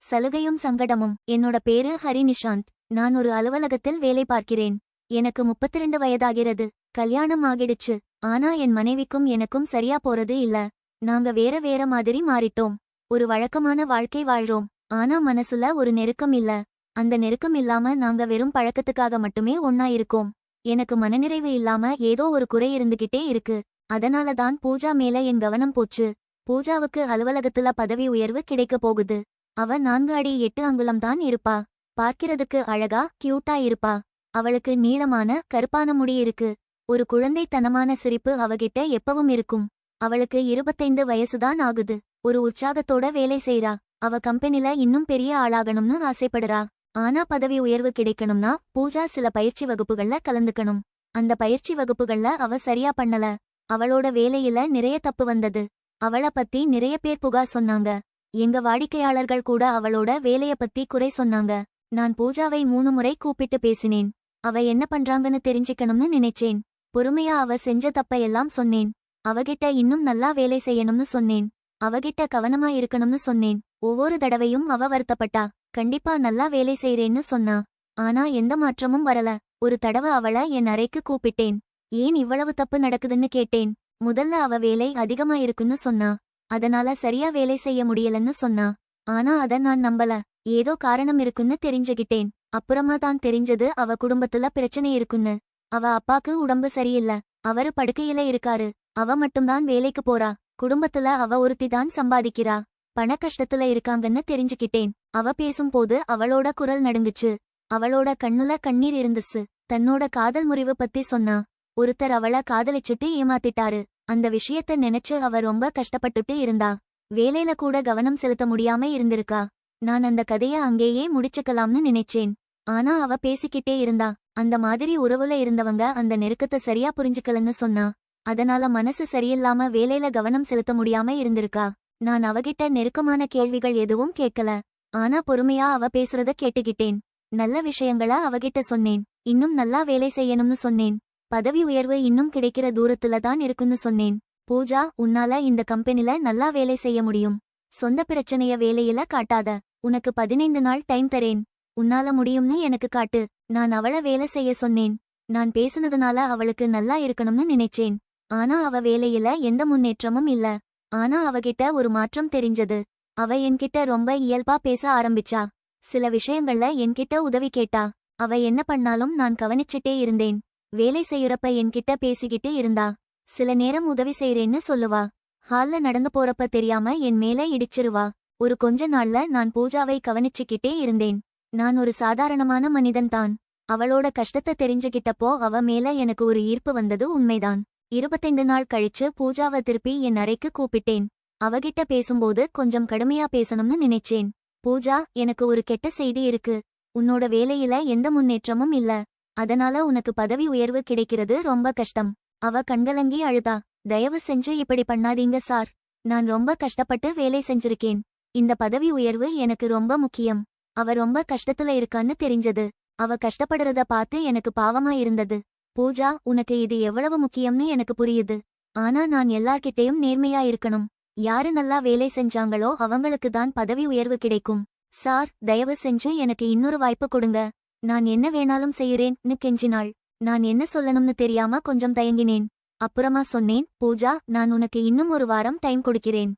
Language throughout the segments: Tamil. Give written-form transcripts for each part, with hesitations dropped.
சலுகையும் சங்கடமும். என்னோட பேரு ஹரி நிஷாந்த். நான் ஒரு அலுவலகத்தில் வேலை பார்க்கிறேன். எனக்கு 32 வயதாகிறது. கல்யாணம் ஆகிடுச்சு. ஆனா என் மனைவிக்கும் எனக்கும் சரியா போறது இல்ல. நாங்க வேற வேற மாதிரி மாறிட்டோம். ஒரு வழக்கமான வாழ்க்கை வாழ்றோம். ஆனா மனசுல ஒரு நெருக்கம் இல்ல. அந்த நெருக்கம் இல்லாம நாங்க வெறும் பழக்கத்துக்காக மட்டுமே ஒன்னா இருக்கோம். எனக்கு மனநிறைவு இல்லாம ஏதோ ஒரு குறை இருந்துகிட்டே இருக்கு. அதனால தான் பூஜா மேல என் கவனம் போச்சு. பூஜாவுக்கு அலுவலகத்துல பதவி உயர்வு கிடைக்க போகுது. அவ 4 அடி 8 அங்குலம் தான் இருப்பா. பார்க்கிறதுக்கு அழகா கியூட்டா இருப்பா. அவளுக்கு நீளமான கருப்பான முடி இருக்கு. ஒரு குழந்தைத்தனமான சிரிப்பு அவகிட்ட எப்பவும் இருக்கும். அவளுக்கு 25 வயசுதான் ஆகுது. ஒரு உற்சாகத்தோட வேலை செய்றா. அவ கம்பெனில இன்னும் பெரிய ஆளாகணும்னு ஆசைப்படுறா. ஆனா பதவி உயர்வு கிடைக்கணும்னா பூஜா சில பயிற்சி வகுப்புகள்ல கலந்துக்கணும். அந்த பயிற்சி வகுப்புகள்ல அவ சரியா பண்ணல. அவளோட வேலையில நிறைய தப்பு வந்தது. அவள பத்தி நிறைய பேர் புகார் சொன்னாங்க. எங்க வாடிக்கையாளர்கள் கூட அவளோட வேலைய பத்தி குறை சொன்னாங்க. நான் பூஜாவை 3 முறை கூப்பிட்டு பேசினேன். அவ என்ன பண்றாங்கன்னு தெரிஞ்சுக்கணும்னு நினைச்சேன். பொறுமையா அவ செஞ்ச தப்ப எல்லாம் சொன்னேன். அவகிட்ட இன்னும் நல்லா வேலை செய்யணும்னு சொன்னேன். அவகிட்ட கவனமா இருக்கணும்னு சொன்னேன். ஒவ்வொரு தடவையும் அவ வருத்தப்பட்டா. கண்டிப்பா நல்லா வேலை செய்றேன்னு சொன்னா. ஆனா எந்த மாற்றமும் வரல. ஒரு தடவை அவள என் அறைக்கு கூப்பிட்டேன். ஏன் இவ்வளவு தப்பு நடக்குதுன்னு கேட்டேன். முதல்ல அவ வேலை அதிகமா இருக்குன்னு சொன்னா. அதனால சரியா வேலை செய்ய முடியலன்னு சொன்னா. ஆனா அத நான் நம்பல. ஏதோ காரணம் இருக்குன்னு தெரிஞ்சுகிட்டேன். அப்புறமா தான் தெரிஞ்சது அவ குடும்பத்துல பிரச்சனை இருக்குன்னு. அவ அப்பாக்கு உடம்பு சரியில்ல. அவரு படுக்கையில இருக்காரு. அவ மட்டும்தான் வேலைக்கு போறா. குடும்பத்துல அவ ஒருத்தி தான் சம்பாதிக்கிறா. பண கஷ்டத்துல இருக்காங்கன்னு தெரிஞ்சுக்கிட்டேன். அவ பேசும்போது அவளோட குரல் நடுங்குச்சு. அவளோட கண்ணுல கண்ணீர் இருந்துச்சு. தன்னோட காதல் முறிவு பத்தி சொன்னா. ஒருத்தர் அவள காதலிச்சுட்டு ஏமாத்திட்டாரு. அந்த விஷயத்த நினைச்சு அவ ரொம்ப கஷ்டப்பட்டுட்டு இருந்தா. வேலையில கூட கவனம் செலுத்த முடியாம இருந்திருக்கா. நான் அந்த கதைய அங்கேயே முடிச்சுக்கலாம்னு நினைச்சேன். ஆனா அவ பேசிக்கிட்டே இருந்தா. அந்த மாதிரி உறவுல இருந்தவங்க அந்த நெருக்கத்தை சரியா புரிஞ்சுக்கலன்னு சொன்னா. அதனால மனசு சரியில்லாம வேலையில கவனம் செலுத்த முடியாம இருந்திருக்கா. நான் அவகிட்ட நெருக்கமான கேள்விகள் எதுவும் கேட்கல. ஆனா பொறுமையா அவ பேசுறத கேட்டுக்கிட்டேன். நல்ல விஷயங்கள அவகிட்ட சொன்னேன். இன்னும் நல்லா வேலை செய்யணும்னு சொன்னேன். பதவி உயர்வு இன்னும் கிடைக்கிற தூரத்துல தான் இருக்குன்னு சொன்னேன். பூஜா, உன்னால இந்த கம்பெனில நல்லா வேலை செய்ய முடியும். சொந்த பிரச்சனைய வேலையில காட்டாத. உனக்கு 15 நாள் டைம் தரேன். உன்னால முடியும்னு எனக்கு காட்டு. நான் அவள வேலை செய்ய சொன்னேன். நான் பேசுனதுனால அவளுக்கு நல்லா இருக்கணும்னு நினைச்சேன். ஆனா அவ வேலையில எந்த முன்னேற்றமும் இல்ல. ஆனா அவகிட்ட ஒரு மாற்றம் தெரிஞ்சது. அவ என்கிட்ட ரொம்ப இயல்பா பேச ஆரம்பிச்சா. சில விஷயங்கள்ல என்கிட்ட உதவி கேட்டா. அவ என்ன பண்ணாலும் நான் கவனிச்சிட்டே இருந்தேன். வேலை செய்யறப்ப என்கிட்ட பேசிக்கிட்டு இருந்தா. சில நேரம் உதவி செய்றேன்னு சொல்லுவா. ஹால்ல நடந்து போறப்ப தெரியாம என் மேல இடிச்சிருவா. ஒரு கொஞ்ச நாள்ல நான் பூஜாவை கவனிச்சுக்கிட்டே இருந்தேன். நான் ஒரு சாதாரணமான மனிதன் தான். அவளோட கஷ்டத்தை தெரிஞ்சுகிட்டப்போ அவ மேல எனக்கு ஒரு ஈர்ப்பு வந்தது உண்மைதான். 25 நாள் கழிச்சு பூஜாவை திருப்பி என் அறைக்கு கூப்பிட்டேன். அவகிட்ட பேசும்போது கொஞ்சம் கடுமையா பேசணும்னு நினைச்சேன். பூஜா, எனக்கு ஒரு கெட்ட செய்தி இருக்கு. உன்னோட வேலையில எந்த முன்னேற்றமும் இல்ல. அதனால உனக்கு பதவி உயர்வு கிடைக்கிறது ரொம்ப கஷ்டம். அவ கண்கலங்கி அழுதா. தயவு செஞ்சு இப்படி பண்ணாதீங்க சார். நான் ரொம்ப கஷ்டப்பட்டு வேலை செஞ்சிருக்கேன். இந்த பதவி உயர்வு எனக்கு ரொம்ப முக்கியம். அவ ரொம்ப கஷ்டத்துல இருக்கான்னு தெரிஞ்சது. அவ கஷ்டப்படுறத பார்த்து எனக்கு பாவமா இருந்தது. பூஜா, உனக்கு இது எவ்வளவு முக்கியம்னு எனக்கு புரியுது. ஆனா நான் எல்லார்கிட்டயும் நேர்மையா இருக்கணும். யாரு நல்லா வேலை செஞ்சாங்களோ அவங்களுக்கு தான் பதவி உயர்வு கிடைக்கும். சார், தயவு செஞ்சு எனக்கு இன்னொரு வாய்ப்பு கொடுங்க. நான் என்ன வேணாலும் செய்யறேன்னு கெஞ்சினாள். நான் என்ன சொல்லணும்னு தெரியாம கொஞ்சம் தயங்கினேன். அப்புறமா சொன்னேன், பூஜா, நான் உனக்கு இன்னும் ஒரு வாரம் டைம் கொடுக்கிறேன்.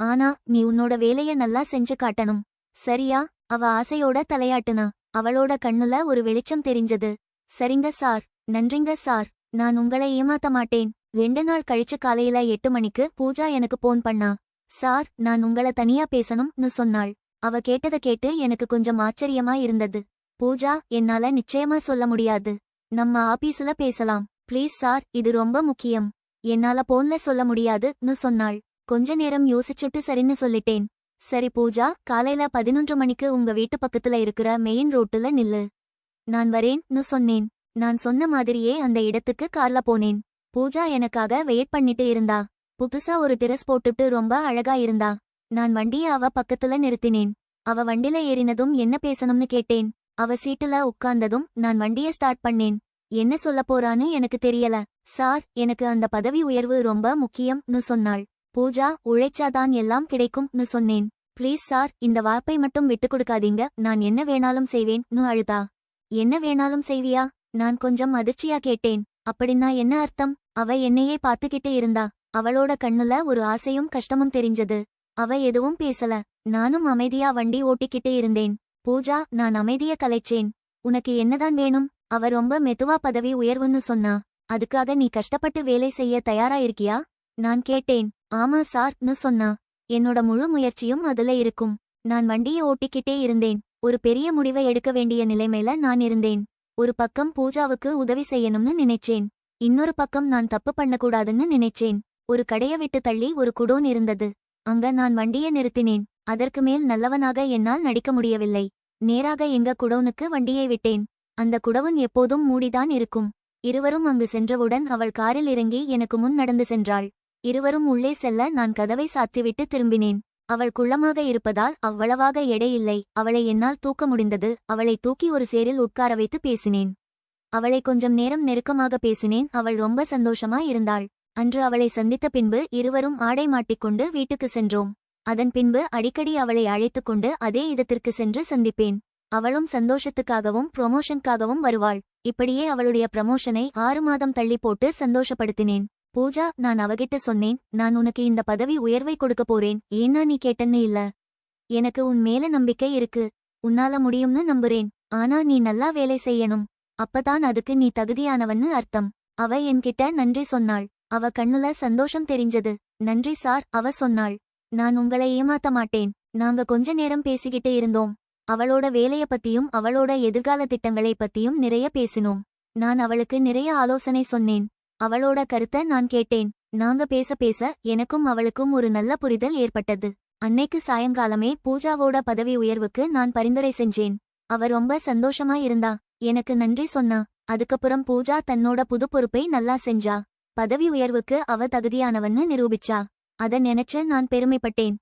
ஆனா நீ உன்னோட வேலைய நல்லா செஞ்சு காட்டணும். சரியா? அவ ஆசையோட தலையாட்டுனா. அவளோட கண்ணுல ஒரு வெளிச்சம் தெரிஞ்சது. சரிங்க சார். நன்றிங்க சார். நான் உங்களை ஏமாத்த மாட்டேன். 2 நாள் கழிச்சு காலையில 8 மணிக்கு பூஜா எனக்கு போன் பண்ணா. சார், நான் உங்கள தனியா பேசணும்னு சொன்னாள். அவ கேட்டத கேட்டு எனக்கு கொஞ்சம் ஆச்சரியமா இருந்தது. பூஜா, என்னால நிச்சயமா சொல்ல முடியாது. நம்ம ஆபீஸ்ல பேசலாம். ப்ளீஸ் சார், இது ரொம்ப முக்கியம். என்னால போன்ல சொல்ல முடியாதுன்னு சொன்னாள். கொஞ்ச நேரம் யோசிச்சுட்டு சரின்னு சொல்லிட்டேன். சரி பூஜா, காலையில 11 மணிக்கு உங்க வீட்டு பக்கத்துல இருக்கிற மெயின் ரோட்டுல நில்லு. நான் வரேன்னு சொன்னேன். நான் சொன்ன மாதிரியே அந்த இடத்துக்கு கார்ல போனேன். பூஜா எனக்காக வெயிட் பண்ணிட்டு இருந்தா. புதுசா ஒரு டிரெஸ் போட்டுட்டு ரொம்ப அழகா இருந்தா. நான் வண்டிய அவ பக்கத்துல நிறுத்தினேன். அவ வண்டில ஏறினதும் என்ன பேசணும்னு கேட்டேன். அவ சீட்டுல உட்கார்ந்ததும் நான் வண்டிய ஸ்டார்ட் பண்ணேன். என்ன சொல்ல போறான்னு எனக்கு தெரியல. சார், எனக்கு அந்த பதவி உயர்வு ரொம்ப முக்கியம்னு சொன்னாள். பூஜா, உழைச்சாதான் எல்லாம் கிடைக்கும்னு சொன்னேன். ப்ளீஸ் சார், இந்த வாய்ப்பை மட்டும் விட்டுக் கொடுக்காதீங்க. நான் என்ன வேணாலும் செய்வேன் அழுதா. என்ன வேணாலும் செய்வியா? நான் கொஞ்சம் அதிர்ச்சியா கேட்டேன். அப்படின்னா என்ன அர்த்தம்? அவ என்னையே பார்த்துக்கிட்டு இருந்தா. அவளோட கண்ணுல ஒரு ஆசையும் கஷ்டமும் தெரிஞ்சது. அவ எதுவும் பேசல. நானும் அமைதியா வண்டி ஓட்டிக்கிட்டு இருந்தேன். பூஜா, நான் அமைதிய கலைச்சேன். உனக்கு என்னதான் வேணும்? அவ ரொம்ப மெதுவா பதவி உயர்வுன்னு சொன்னா. அதுக்காக நீ கஷ்டப்பட்டு வேலை செய்ய தயாரா இருக்கியா? நான் கேட்டேன். ஆமா சார்னு சொன்னா. என்னோட முழு முயற்சியும் அதுல இருக்கும். நான் வண்டிய ஓட்டிக்கிட்டே இருந்தேன். ஒரு பெரிய முடிவை எடுக்க வேண்டிய நிலைமையில நான் இருந்தேன். ஒரு பக்கம் பூஜாவுக்கு உதவி செய்யணும்னு நினைச்சேன். இன்னொரு பக்கம் நான் தப்பு பண்ணக்கூடாதுன்னு நினைச்சேன். ஒரு கடைய விட்டு தள்ளி ஒரு குடோன் இருந்தது. அங்க நான் வண்டிய நிறுத்தினேன். அதற்கு மேல் நல்லவனாக என்னால் நடிக்க முடியவில்லை. நேராக எங்க குடோனுக்கு வண்டியை விட்டேன். அந்த குடவன் எப்போதும் மூடிதான் இருக்கும். இருவரும் அங்கு சென்றவுடன் அவள் காரில் இறங்கி எனக்கு முன் நடந்து சென்றாள். இருவரும் உள்ளே செல்ல நான் கதவை சாத்திவிட்டு திரும்பினேன். அவள் குள்ளமாக இருப்பதால் அவ்வளவாக எடை இல்லை. அவளை என்னால் தூக்க முடிந்தது. அவளை தூக்கி ஒரு சேரில் உட்கார வைத்து பேசினேன். அவளை கொஞ்சம் நேரம் நெருக்கமாக பேசினேன். அவள் ரொம்ப சந்தோஷமா இருந்தாள். அன்று அவளை சந்தித்த பின்பு இருவரும் ஆடை மாட்டிக்கொண்டு வீட்டுக்கு சென்றோம். அதன் பின்பு அடிக்கடி அவளை அழைத்துக்கொண்டு அதே இடத்திற்கு சென்று சந்திப்பேன். அவளும் சந்தோஷத்துக்காகவும் ப்ரொமோஷனுக்காகவும் வருவாள். இப்படியே அவளுடைய ப்ரமோஷனை 6 மாதம் தள்ளி போட்டு சந்தோஷப்படுத்தினேன். பூஜா, நான் அவகிட்ட சொன்னேன், நான் உனக்கு இந்த பதவி உயர்வை கொடுக்க போறேன். ஏன்னா நீ கேட்டன்னு இல்ல. எனக்கு உன் மேல நம்பிக்கை இருக்கு. உன்னால முடியும்னு நம்புறேன். ஆனா நீ நல்லா வேலை செய்யணும். அப்பதான் அதுக்கு நீ தகுதியானவன்னு அர்த்தம். அவ என்கிட்ட நன்றி சொன்னாள். அவ கண்ணுல சந்தோஷம் தெரிஞ்சது. நன்றி சார், அவ சொன்னாள். நான் உங்களை ஏமாத்த மாட்டேன். நாங்க கொஞ்ச நேரம் பேசிக்கிட்டு இருந்தோம். அவளோட வேலைய பத்தியும் அவளோட எதிர்கால திட்டங்களை பத்தியும் நிறைய பேசினோம். நான் அவளுக்கு நிறைய ஆலோசனை சொன்னேன். அவளோட கருத்தை நான் கேட்டேன். நாங்க பேச பேச எனக்கும் அவளுக்கும் ஒரு நல்ல புரிதல் ஏற்பட்டது. அன்னைக்கு சாயங்காலமே பூஜாவோட பதவி உயர்வுக்கு நான் பரிந்துரை செஞ்சேன். அவ ரொம்ப சந்தோஷமா இருந்தா. எனக்கு நன்றி சொன்னா. அதுக்கப்புறம் பூஜா தன்னோட புது பொறுப்பை நல்லா செஞ்சா. பதவி உயர்வுக்கு அவ தகுதியானவன்னு நிரூபிச்சா. அத நினைச்சு நான் பெருமைப்பட்டேன்.